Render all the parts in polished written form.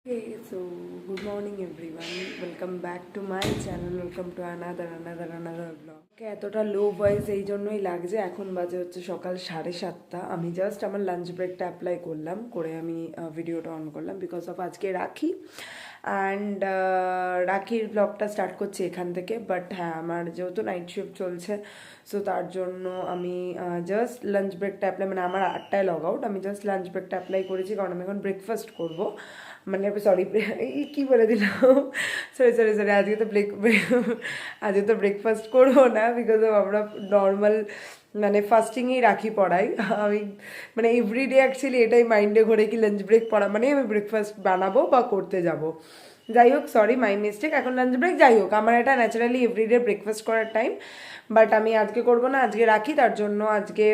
Hey, so good morning everyone. Welcome back to my channel. Welcome to another vlog. এতটা লো voice এই জন্যই লাগছে, এখন বাজে হচ্ছে সকাল 7:30। আমি জাস্ট আমার লাঞ্চ ব্রেকটা অ্যাপ্লাই করলাম, করে আমি ভিডিওটা অন করলাম বিকজ অফ আজকে রাখি অ্যান্ড রাখির ব্লগটা স্টার্ট করছি এখান থেকে। বাট হ্যাঁ, আমার যেহেতু নাইট শিফট চলছে, সো তার জন্য আমি জাস্ট লাঞ্চ ব্রেকটা অ্যাপ্লাই, মানে আমার 8টায় লগ আউট, আমি জাস্ট লাঞ্চ ব্রেকটা অ্যাপ্লাই করেছি কারণ আমি এখন ব্রেকফাস্ট করবো। মানে সরি, কী বলে দিলাম, সরি আজকে তো ব্রেকফাস্ট করবো না বিকজ অফ আমরা নর্মাল মানে ফাস্টিংয়েই রাখি পড়াই। আমি মানে এভরিডে অ্যাকচুয়ালি এটাই মাইন্ডে ঘোরে কি লাঞ্চ ব্রেক পড়া মানে আমি ব্রেকফাস্ট বানাবো বা করতে যাব। যাই হোক, সরি মাই মিস্টেক, এখন লাঞ্চ ব্রেক। যাই হোক, আমার এটা ন্যাচারালি এভরিডে ব্রেকফাস্ট করার টাইম, বাট আমি আজকে করবো না, আজকে রাখি। তার জন্য আজকে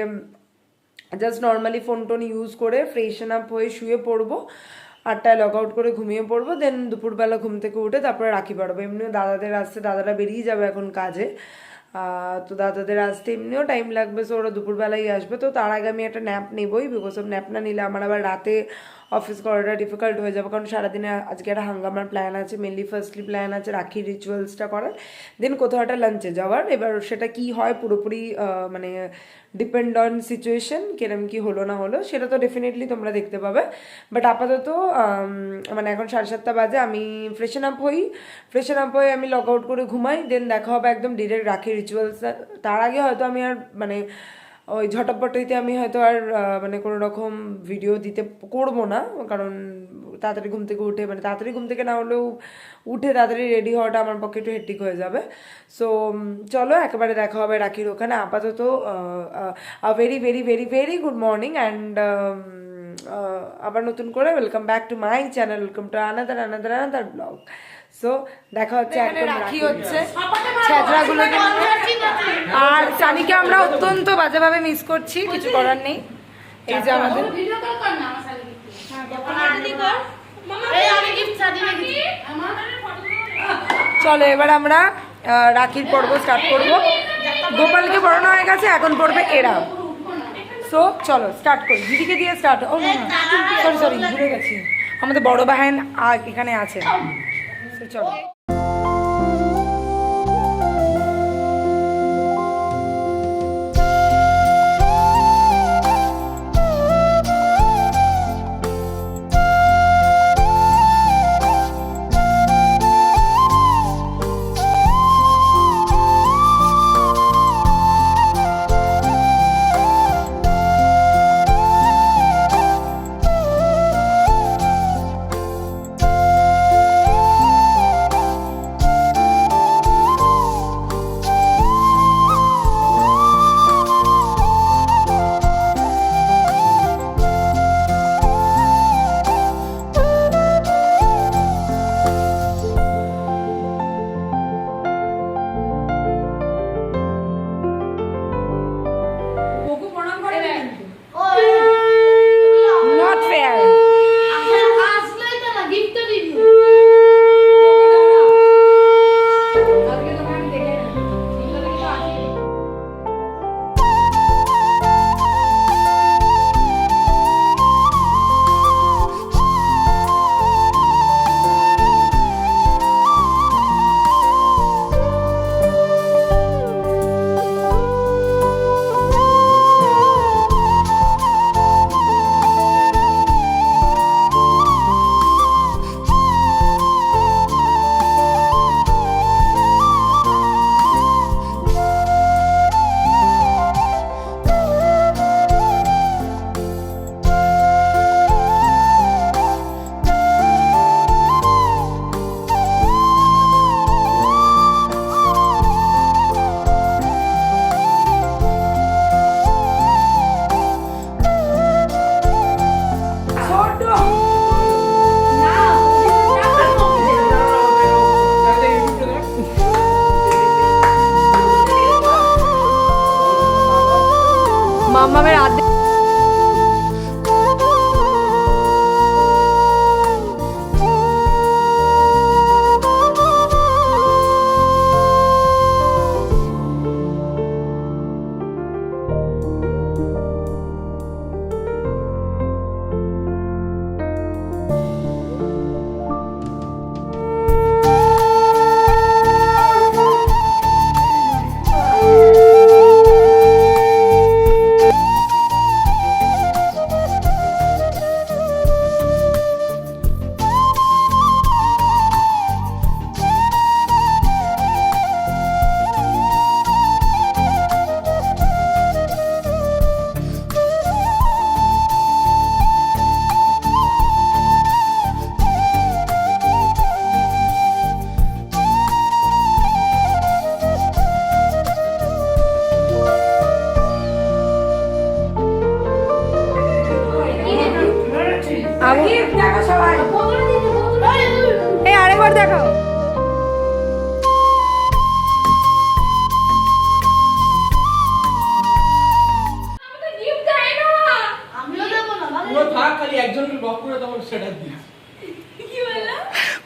just normally phone tone use করে ফ্রেশন আপ হয়ে শুয়ে পড়বো, 8টায় লগ আউট করে ঘুমিয়ে পড়বো, দেন দুপুরবেলা ঘুম থেকে উঠে তারপরে রাখি পারবো। এমনিও দাদাদের আসতে, দাদারা বেরিয়ে যাবে এখন কাজে, তো দাদাদের আসতে এমনিও টাইম লাগবে, সো ওরা দুপুরবেলাই আসবে। তো তার আগে আমি একটা ন্যাপ নেবই, বিকজ অফ ন্যাপ না নিলে আমার আবার রাতে অফিস করাটা ডিফিকাল্ট হয়ে যাবে, কারণ সারাদিনে আজকে একটা হাঙ্গামার প্ল্যান আছে। মেনলি ফার্স্টলি প্ল্যান আছে রাখি রিচুয়ালসটা করার, দেন কোথাও একটা লাঞ্চে যাওয়ার। এবার সেটা কি হয় পুরোপুরি মানে ডিপেন্ড অন সিচুয়েশন, কিরম কি হলো না হলো সেটা তো ডেফিনেটলি তোমরা দেখতে পাবে। বাট আপাতত মানে এখন 7:30 বাজে, আমি ফ্রেশন আপ হয়ে আমি লগ আউট করে ঘুমাই, দেন দেখা হবে একদম ডিরেক্ট রাখি রিচুয়ালস। তার আগে হয়তো আমি আর মানে ওই ঝটাপটাইতে আমি হয়তো আর মানে কোনো রকম ভিডিও দিতে করবো না, কারণ তাড়াতাড়ি ঘুম থেকে উঠে, মানে তাড়াতাড়ি ঘুম থেকে না হলেও উঠে তাড়াতাড়ি রেডি হওয়াটা আমার পক্ষে একটু হেক্টিক হয়ে যাবে। সো চলো একেবারে দেখা হবে রাখির ওখানে। আপাতত very very very very good morning and আবার নতুন করে welcome back to my channel, welcome to another blog. So দেখা হচ্ছে, একদম রাখি হচ্ছে ছেঁচড়াগুলো, আর সানিকে আমরা অত্যন্ত বাজেভাবে মিস করছি, কিছু করার নেই। এই যে আমাদের চলো এবার আমরা রাখির পর্ব স্টার্ট করব। গোপালকে পড়ানো হয়ে গেছে, এখন পড়বে এরা। সো চলো স্টার্ট করি, দিদিকে দিয়ে স্টার্ট। ও সরি ভুলে গেছি, আমাদের বড় বাহিন এখানে আছে। চলো মাম্মামের আদে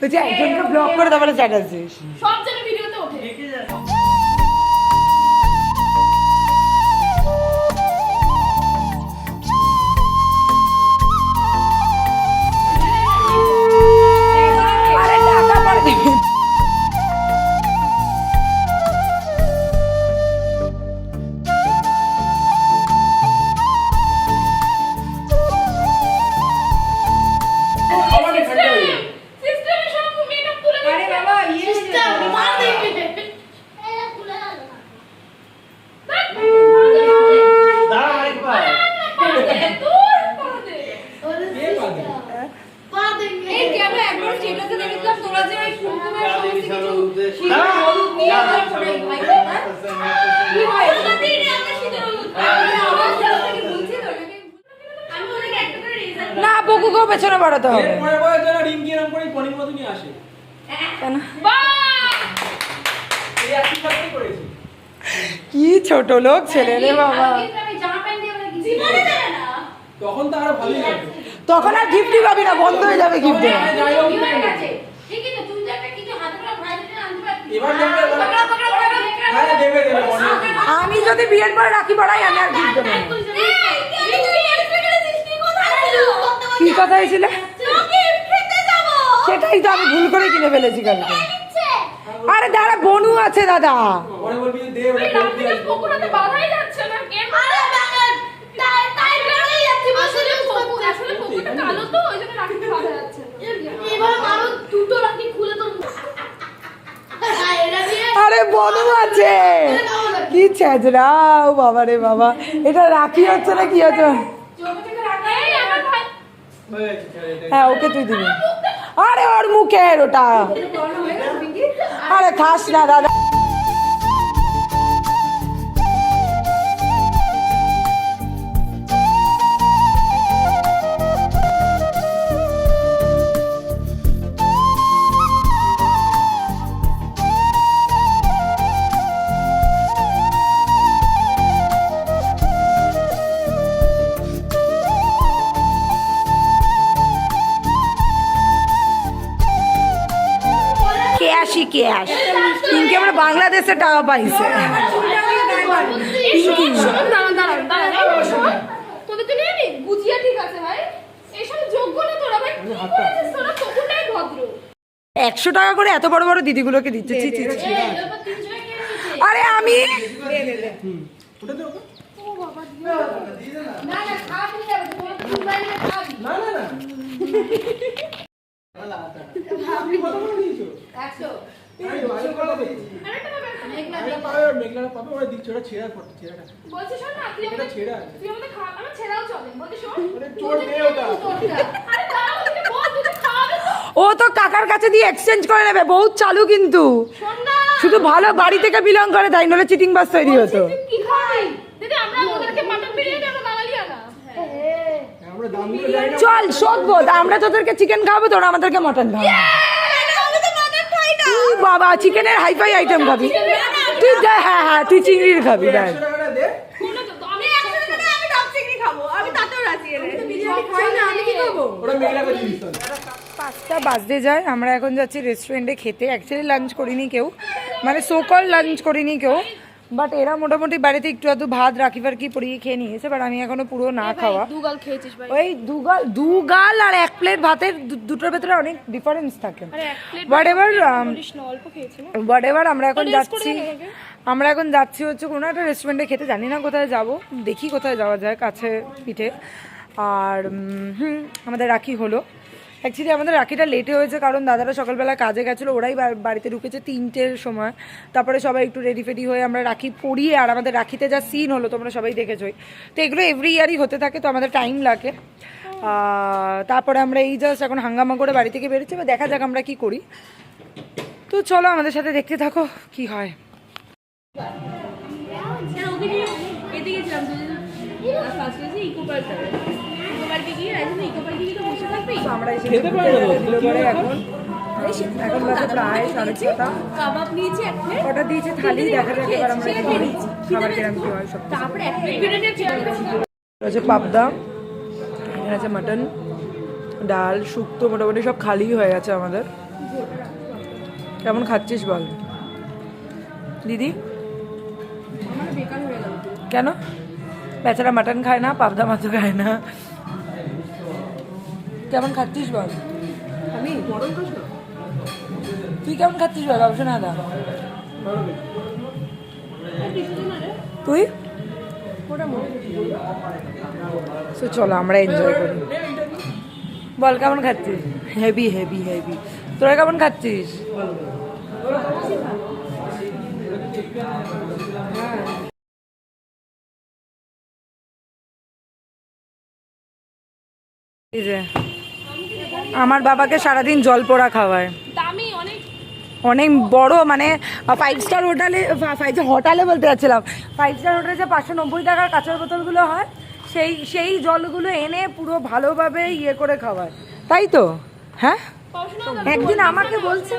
বলছি একজনকে ব্লক করে তারপরে স্ট্যাটাস দিস। সব যেন ভিডিওতে ওঠে। আরে টাকা পরে দিবি। সিস্টেমে সব মেকআপ তুলে দিচ্ছে। আরে বাবা, ইয়ে সিস্টেম মার দিবে। এই তুলে দাও না। দাঁড়া আরেকবার। এই যে আমরা একবার স্টেটাসে দেখেছিলাম তোরা যে ওই কুমকুমের সমস্ত কিছু দাঁড়া। হলুদ নিয়ে তোরা ফটো ভাই কি হয় ওটা দিয়ে আমরা শীতের হলুদ আমার সাথে থেকে বলছি তো ওটাকে আমি ওটাকে একটা করে রেজাল্ট না বকুকেও পেছনে বাড়াতে হবে। পরে পরে যেন রিঙ্কি এরকম করে পনির মতনই আসে। কেন? এই একই সাথেই করেছি। কি ছোট লোক ছেলে রে বাবা। আমি জামা প্যান্ট দিয়ে আমরা গিফট জীবনে দেবে না তখন তো আরো ভালোই লাগবে। তখন আর গিফটই পাবি না, বন্ধ হয়ে যাবে গিফট দেওয়া। যাই হোক, ইউর কাছে ঠিকই তো তুই যে একটা কিছু হাতে করে ভাই দিতে আনতে পারবি এবার দেবে, এবার- পকড়া পকড়া পকড়া হ্যাঁ, দেবে, দেবে, মনে আছে। আমি যদি বিয়ের পরে রাখি পড়াই আমি আর গিফট দেবো না। কি কথা হয়েছিল? সেটাই তো আমি ভুল করে কিনে ফেলেছি কালকে। আরে দাঁড়া, বনু আছে দাদা। পরে বলবি যে দে ওটা ফেরত দিয়ে আসবো। পকোড়াতে বাধাই যাচ্ছে না কেন? তাই বেরোই যাচ্ছে আসলে পকোড়াটা কালো তো ওই জন্য রাখতে বাধা যাচ্ছে না। এবার আরো দুটো রাখি খুলে তোর আরে বনু আছে, কি ছেজরাও বাবা রে বাবা। এটা রাখি হচ্ছে না কি হচ্ছে? এই আমার ভাই হয়ে গেছে, ছেড়ে দে। হ্যাঁ ওকে তুই দিবি। আরে ওর মুখের ওটা, আরে খাস না দাদা। ক্যাশই ক্যাশ। পিঙ্কি আমরা বাংলাদেশে টাকা পাইছে। পিঙ্কি তোদের জন্য জানি গুজিয়া ঠিক আছে ভাই, এসব যোগ্য না তোরা ভাই, কি করেছিস তোরা? তবুটাই ভদ্র। 100 টাকা করে এত বড় বড় দিদিগুলোকে দিচ্ছে। ছি ছি ছি। আরে আমি ওটা দে ওকে। না না খাবি না তোমার তো মোবাইলে খাবি না না না। আপনি কত করে দিয়েছো? 100 আরে ভালো কথা দিয়েছি। আরেকটা ব্যাপার একটা। আরে পাবে, মেঘলাটা পাবে, ওরা দিচ্ছে, ওটা ছেঁড়া ফটো, ছেঁড়াটা। বলছি শোন না, তুই এটা আমাদের ছেঁড়া আছে। তুই আমাদের খাওয়া আমার ছেড়াও চলে। বলছি শোন, ওটা চোর মেয়ে ওটা। আরে দাঁড়াও, ওকে বল তুই তো খাওয়াবে তো। ও তো কাকার কাছে দিয়ে এক্সচেঞ্জ করে নেবে, বহুত চালু কিন্তু। শোন না, শুধু ভালো বাড়ি থেকে বিলং করে, তাই নলে চিটিং বাস তৈরি হতো। তুই কি খাবি? দিদি আমরা ওদেরকে মাটন বিরিয়ানি আমরা বাঙালি আনা। আমরা দাম দিয়ে যাই না। চল শোধবো, আমরা তোদেরকে চিকেন খাওয়াবো, তোরা আমাদেরকে মটন খাওয়াবো। তুই বাবা চিকেনের হাইফাই আইটেম খাবি তুই। হ্যাঁ হ্যাঁ তুই চিংড়ির খাবি। দেখ 100 টাকাটা দে। শোনো তো, আমি 100 টাকা দিয়ে আমি টপ চিংড়ি খাবো। আমি তাতেও রাজি এর। বিরিয়ানি খাই না আমি কি করব ওটা মেঘলাকে দিস তো। 5টা বাজতে যায়, আমরা এখন যাচ্ছি রেস্টুরেন্টে খেতে। অ্যাকচুয়ালি লাঞ্চ করিনি কেউ, মানে সোকল লাঞ্চ করিনি কেউ, বাট এরা মোটামুটি বাড়িতে একটু এত ভাত রাখি ফারকি পরিয়ে খেয়ে নিয়েছে, বাট আমি এখনো পুরো না খাওয়া। দুগাল খেয়েছিস ভাই? ওই দুগাল আর 1 প্লেট ভাতের দুটোর ভেতরে অনেক ডিফারেন্স থাকে। আরে এক প্লেট হোয়াট এভার বলিস না, অল্প খেয়েছি না। হোয়াট এভার, আমরা এখন Taste করে যাচ্ছি নে আগে। আমরা এখন যাচ্ছি হচ্ছে কোনো একটা রেস্টুরেন্টে খেতে। জানি না কোথায় যাব, দেখি কোথায় যাওয়া যায় কাছে পিঠে। আর আমাদের রাখি হলো। অ্যাকচুয়ালি আমাদের রাখিটা লেটে হয়েছে কারণ দাদারা সকালবেলা কাজে গেছিলো, ওরাই বাড়িতে ঢুকেছে 3টের সময়। তারপরে সবাই একটু রেডি ফেডি হয়ে আমরা রাখি পরিয়ে, আর আমাদের রাখিতে যা সিন হলো তোমরা সবাই দেখেছোই। তো এগুলো এভরি ইয়ারই হতে থাকে, তো আমাদের টাইম লাগে। তারপরে আমরা এই জাস্ট এখন হাঙ্গামা করে বাড়ি থেকে বেরোচ্ছি, বা দেখা যাক আমরা কি করি। তো চলো আমাদের সাথে দেখতে থাকো কি হয়। এদিকে গেছিলাম ফার্স্ট হয়েছে ইকো পার্কে। ইকো পার্কে গিয়ে ইকো পার্কে গিয়ে তো বসে থাকবি। আমরা এসে খেতে পারবে না তো, দিল পরে এখন বাজে প্রায় 6:30। কাবাব নিয়েছি এক প্লেট অর্ডার দিয়েছে থালি, দেখা যাক এবার আমরা কি করি, খাবার কিরম কি হয় সব। তারপরে এক প্লেট বিরিয়ানি আছে পাবদা, এখানে আছে মাটন, ডাল শুক্তো মোটামুটি সব খালি হয়ে গেছে আমাদের। কেমন খাচ্ছিস বল দিদি? কেন? বেচারা মাটন খায় না, পাবদা মাছও খায় না। কেমন খাচ্ছিস বল? আমি গরম খাস না? তুই কেমন খাচ্ছিস বল অবশ্য না দা? তুই? তো চলো আমরা এনজয় করি। বল কেমন খাচ্ছিস? Heavy heavy heavy. তোরা কেমন খাচ্ছিস? এই যে আমার বাবাকে সারাদিন জল পোড়া খাওয়ায়, দামি অনেক। অনেক বড় মানে 5 স্টার হোটেলে, হোটেলে বলতে যাচ্ছিলাম, 5 স্টার হোটেলে যে 590 টাকার কাঁচের বোতলগুলো হয় সেই জলগুলো এনে পুরো ভালোভাবে ইয়ে করে খাওয়ায়, তাই তো? হ্যাঁ, একদিন আমাকে বলছে,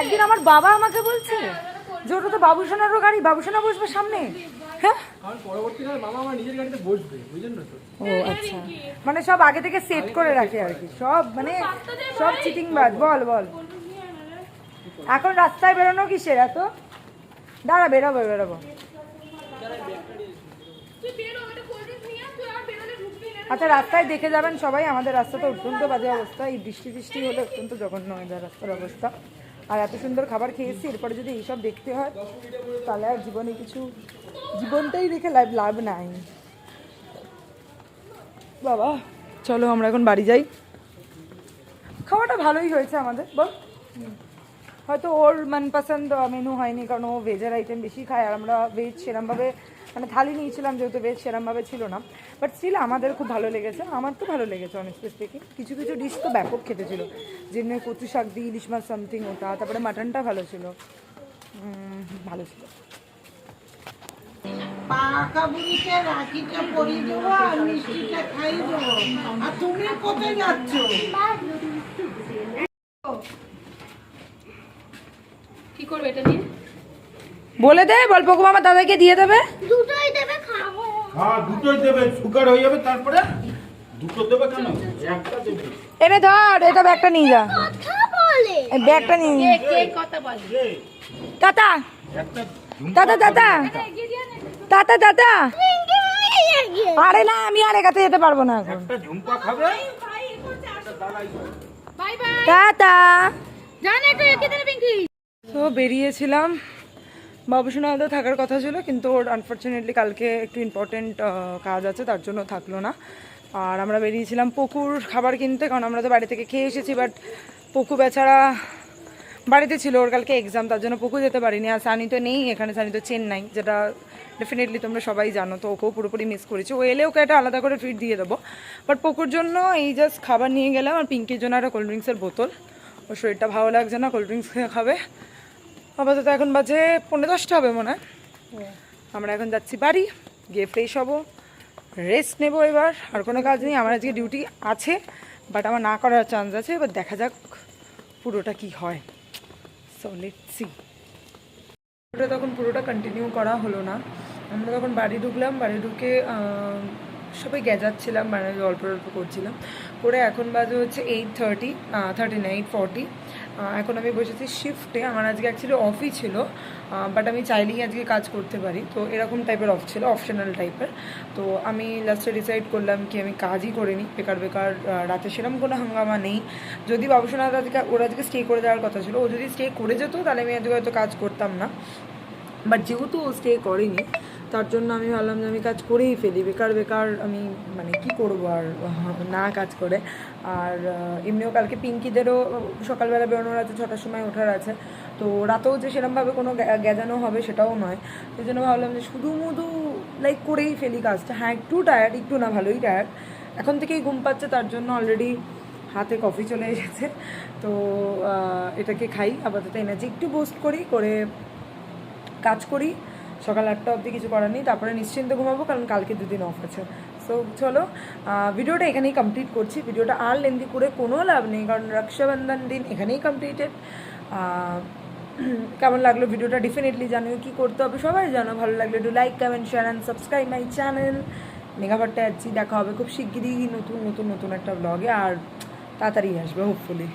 একদিন আমার বাবা আমাকে বলছে যে ওটা তো বাবুসোনারও গাড়ি, বাবুসোনা বসবে সামনে। হ্যাঁ, কারণ পরবর্তীকালে মামা আমার নিজের গাড়িতে বসবে, বুঝলেন তো? ও আচ্ছা, মানে সব আগে থেকে সেট করে রাখে আর কি, সব মানে সব চিটিং বাজ। বল বল এখন রাস্তায় বেরোনো কিসের এত? দাঁড়া, বেরোবো বেরোবো। আচ্ছা, রাস্তায় দেখে যাবেন সবাই, আমাদের রাস্তাটা অত্যন্ত বাজে অবস্থা, এই বৃষ্টি বৃষ্টি হলে অত্যন্ত জঘন্য হয়ে যায় রাস্তার অবস্থা। আর এত সুন্দর খাবার খেয়েছি, এরপরে যদি এইসব দেখতে হয় তাহলে আর জীবনে কিছু, জীবনটাই দেখে লাভ নাই বাবা। চলো আমরা এখন বাড়ি যাই। খাওয়াটা ভালোই হয়েছে আমাদের, বল। হয়তো ওর মনপসন্দ মেনু হয়নি, কারণ ও ভেজের আইটেম বেশি খায়, আর আমরা ভেজ সেরমভাবে মানে থালি নিয়েছিলাম, যেহেতু ভেজ সেরমভাবে ছিল না। বাট স্টিল আমাদের খুব ভালো লেগেছে, আমার তো ভালো লেগেছে অনেস্টলি স্পিকিং। কিছু কিছু ডিশ তো ব্যাপক খেতে ছিল, যেমনি কচু শাক দিয়ে ইলিশ মাছ সামথিং ওটা, তারপরে মাটনটা ভালো ছিল, ভালো ছিল। পাকা বুড়িকে রাখিটা পরিয়ে দেবো আর মিষ্টিটা খাই দেবো। আর তুমি কোথায় যাচ্ছ? কি করবে এটা নিয়ে? বলে দে, বল পকু মামা দাদাকে দিয়ে দেবে। দুটোই দেবে, খাবো। হ্যাঁ দুটোই দেবে, সুগার হয়ে যাবে তারপরে। দুটো দেবে কেন? একটা দেবে। এনে ধর, এটা ব্যাগটা নিয়ে যা, কথা বলে। এই ব্যাগটা নিয়ে যা। কে কথা বলে? টাটা একটা টাটা টাটা টাটা টাটা। আরে না, আমি আর একাতে যেতে পারবো না এখন। একটা ঝুমকা খাবে। Bye bye. টাটা। জান একটু একে দিন পিঙ্কি। তো বেরিয়েছিলাম, বাবুসোনালদা থাকার কথা ছিল, কিন্তু ওর আনফর্চুনেটলি কালকে একটু ইম্পর্টেন্ট কাজ আছে, তার জন্য থাকলো না। আর আমরা বেরিয়েছিলাম পকুর খাবার কিনতে, কারণ আমরা তো বাড়ি থেকে খেয়ে এসেছি, বাট পকু বেচারা বাড়িতে ছিল, ওর কালকে এক্সাম, তার জন্য পকু যেতে পারিনি। আর সানি তো নেই এখানে, সানি তো চেন্নাই, যেটা ডেফিনেটলি তোমরা সবাই জানো, তো ওকেও পুরোপুরি মিস করেছি। ও এলে ওকে একটা আলাদা করে ট্রিট দিয়ে দেবো, বাট পকুর জন্য এই জাস্ট খাবার নিয়ে গেলাম, আর পিঙ্কির জন্য একটা কোল্ড ড্রিঙ্কসের বোতল। ওর শরীরটা ভালো লাগছে না, কোল্ড ড্রিঙ্কস খাবে। আপাতত এখন বাজে 9:45 হবে মনে হয়। আমরা এখন যাচ্ছি বাড়ি, গিয়ে ফ্রেশ হবো, রেস্ট নেবো। এবার আর কোনো কাজ নেই, আমার আজকে ডিউটি আছে, বাট আমার না করার চান্স আছে। এবার দেখা যাক পুরোটা কি হয়। So let's see. ওটা তখন পুরোটা কন্টিনিউ করা হলো না। আমরা তখন বাড়ি ঢুকলাম, বাড়ি ঢুকে সবাই গেজাচ্ছিলাম, মানে অল্প অল্প করছিলাম করে। এখন বাজে হচ্ছে 8:40 এখন আমি বসেছি শিফটে। আমার আজকে অ্যাকচুয়ালি অফই ছিল, বাট আমি চাইলেই আজকে কাজ করতে পারি, তো এরকম টাইপের অফ ছিল, অপশনাল টাইপের। তো আমি লাস্টে ডিসাইড করলাম কি আমি কাজই করে নিই, বেকার বেকার রাতে সেরকম কোনো হাঙ্গামা নেই। যদি বাবুসোনা আজকে ওর আজকে স্টে করে দেওয়ার কথা ছিল, ও যদি স্টে করে যেত তাহলে আমি আজকে হয়তো কাজ করতাম না, বাট যেহেতু ও স্টে করেনি তার জন্য আমি ভাবলাম যে আমি কাজ করেই ফেলি, বেকার বেকার আমি মানে কি করবো আর না কাজ করে। আর এমনিও কালকে পিঙ্কিদেরও সকালবেলা বেরোনোর আছে, 6টার সময় ওঠার আছে, তো রাতেও যে সেরকমভাবে কোনো গেজানো হবে সেটাও নয়। সেই জন্য ভাবলাম যে শুধু লাইক করেই ফেলি কাজটা। হ্যাঁ একটু টায়ার্ড, একটু না ভালোই টায়ার্ড, এখন থেকেই ঘুম পাচ্ছে, তার জন্য অলরেডি হাতে কফি চলে এসেছে, তো এটাকে খাই আপাতত, এনার্জি একটু বুস্ট করি, করে কাজ করি। সকাল 8টা অবধি কিছু করার নেই, তারপরে নিশ্চিন্তে ঘুমাবো, কারণ কালকে 2 দিন অফ আছে। সো চলো ভিডিওটা এখানেই কমপ্লিট করছি। ভিডিওটা আর লেন্দি করে কোনো লাভ নেই, কারণ রক্ষাবন্ধন দিন এখানেই কমপ্লিটেড। কেমন লাগলো ভিডিওটা ডেফিনেটলি জানিও, কী করতে হবে সবাই জানো। ভালো লাগলে একটু like, comment, share and subscribe my channel. মেঘাপাট্টা যাচ্ছি। দেখা হবে খুব শিগগিরই নতুন নতুন নতুন একটা ব্লগে, আর তাড়াতাড়ি আসবে হোপফুলি।